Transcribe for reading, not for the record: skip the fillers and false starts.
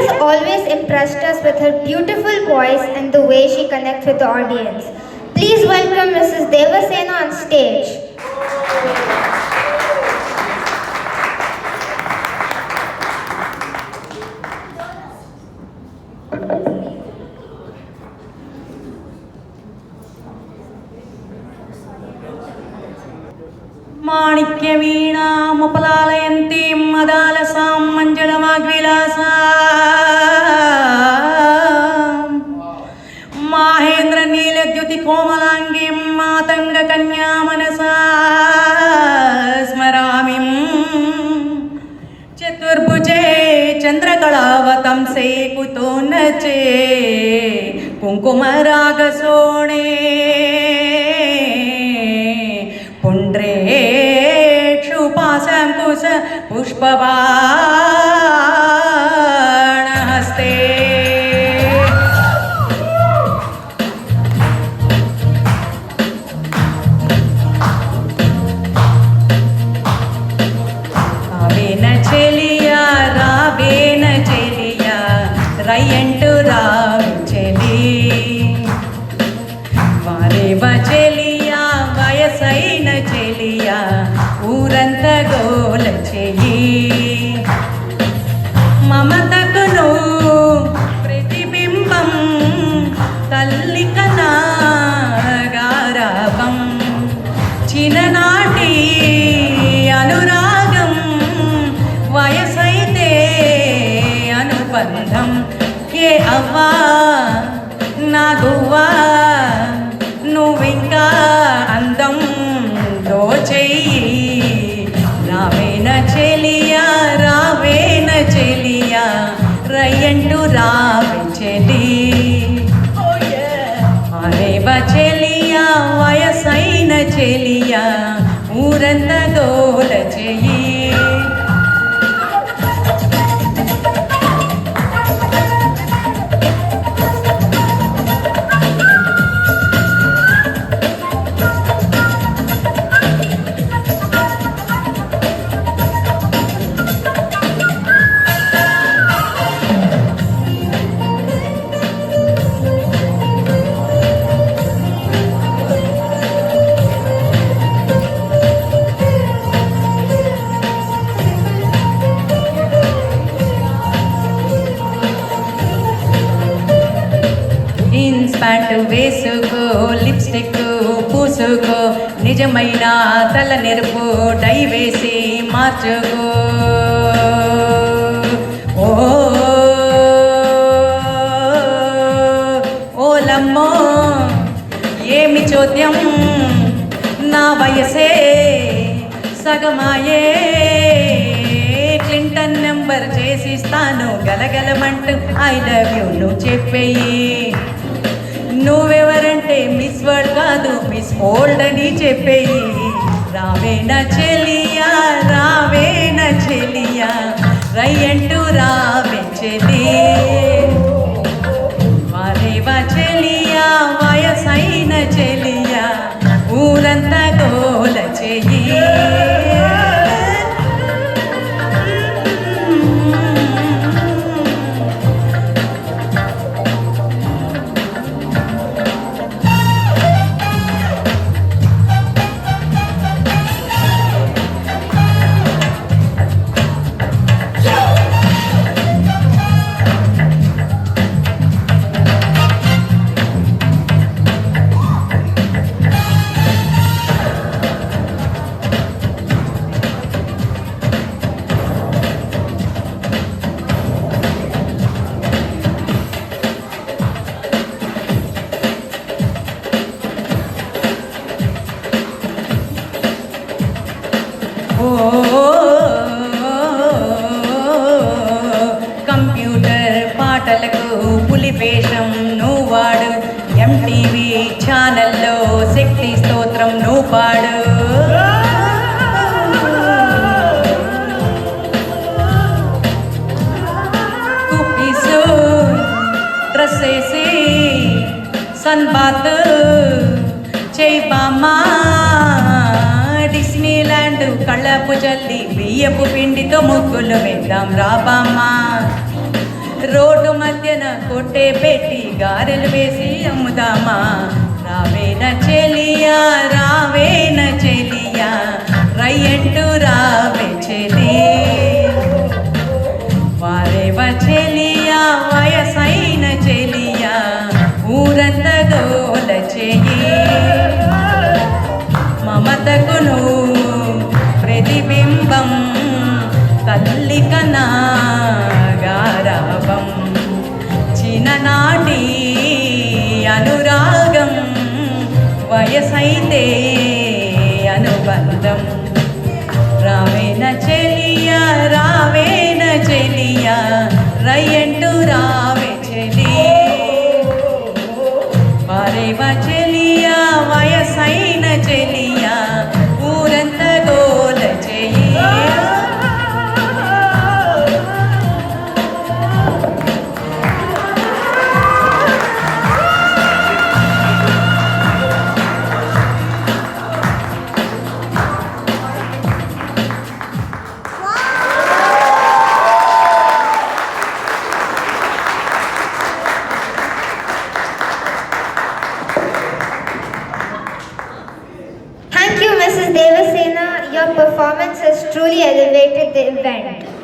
has always impressed us with her beautiful voice and the way she connects with the audience. Please welcome Mrs. Devasena on stage. మాణిక్య వీణా ముపలాలయంతి మదాలసాం మంజుళవాగ్విలాసా మాహేంద్ర నీలద్యుతి కోమలాంగి మాతంగ కన్యా మనసా స్మరామి చతుర్భుజే చంద్రకళావతంసే కుతోన్నచే కుంకుమరాగసోణే पुण्ड्रेक्षुपाशङ्कुश पुष्पबाणहस्ते रावेन चलिया रय्यंटु राविचली वारेव चलिया वयसैन चलिया ఊరంత గోల చెయ్యి మమతకును ప్రతిబింబం తల్లి కనాగారాపం చిన్ననాటి అనురాగం వయసైతే అనుబంధం ఏ అవ్వా నా గువ్వా నువ్వింకా అందం దోచెయ్యి రావేన చెలియా రయ్యంటూ రావే చెలి అరేవ చెలియా వయసైన చెలియా ఊరంత గోల చెయ్యి ప్యాంటు వేసుకో లిప్స్టిక్ పూసుకో నిజమైన తల నెరుపు డై వేసి మార్చుకో ఓలమ్మో ఏమి చోద్యం నా వయసే సగమాయే క్లింటన్ నెంబర్ చేసిస్తాను గలగలమంటూ ఐ లవ్ యూ నువ్వు చెప్పేయి నువ్వెవరంటే మిస్ వర్డ్ కాదు మిస్ ఓల్డ్ అని చెప్పేయి రావేన చెలియా రయ్యంటూ రావే చెలి వారేవ చెలియా వయసైన చెలియా ఊరంతా గోల చెయ్యి కంప్యూటర్ పాటలకు పులి వేషం నువ్వు వాడు ఎంటీవీ ఛానల్లో శక్తి స్తోత్రం నువ్వు పాడు కుప్పీసు డ్రెస్ వేసి సన్బాత్ చేయి బామ్మా డిస్నీల్యాండ్ కళ్ళపు జల్లి బియ్యపు పిండితో ముగ్గులు వేద్దాం రాబామ్మా రోడ్డు మధ్యన కొట్టే పెట్టి గారెలు వేసి అమ్ముదామా రావేన చెలియా రావేన చెలియా రయ్యంటూ రావే చెలి వారేవ చెలియా వయసైన చెలియా ఊరంత గోల చెయ్యి మమతకును ప్రతిబింబం తల్లి కన్నా గారాభం చిన్ననాటి అనురాగం వయసైతే అనుబంధం రావేన చెలియా రావేన చెలియా రయ్యంటూ రావే చెలి వారేవ చెలియా వయసైన చెలియా ఊరంత గోల చెయ్యి Thank you, Mrs. Devasena. Your performance has truly elevated the event.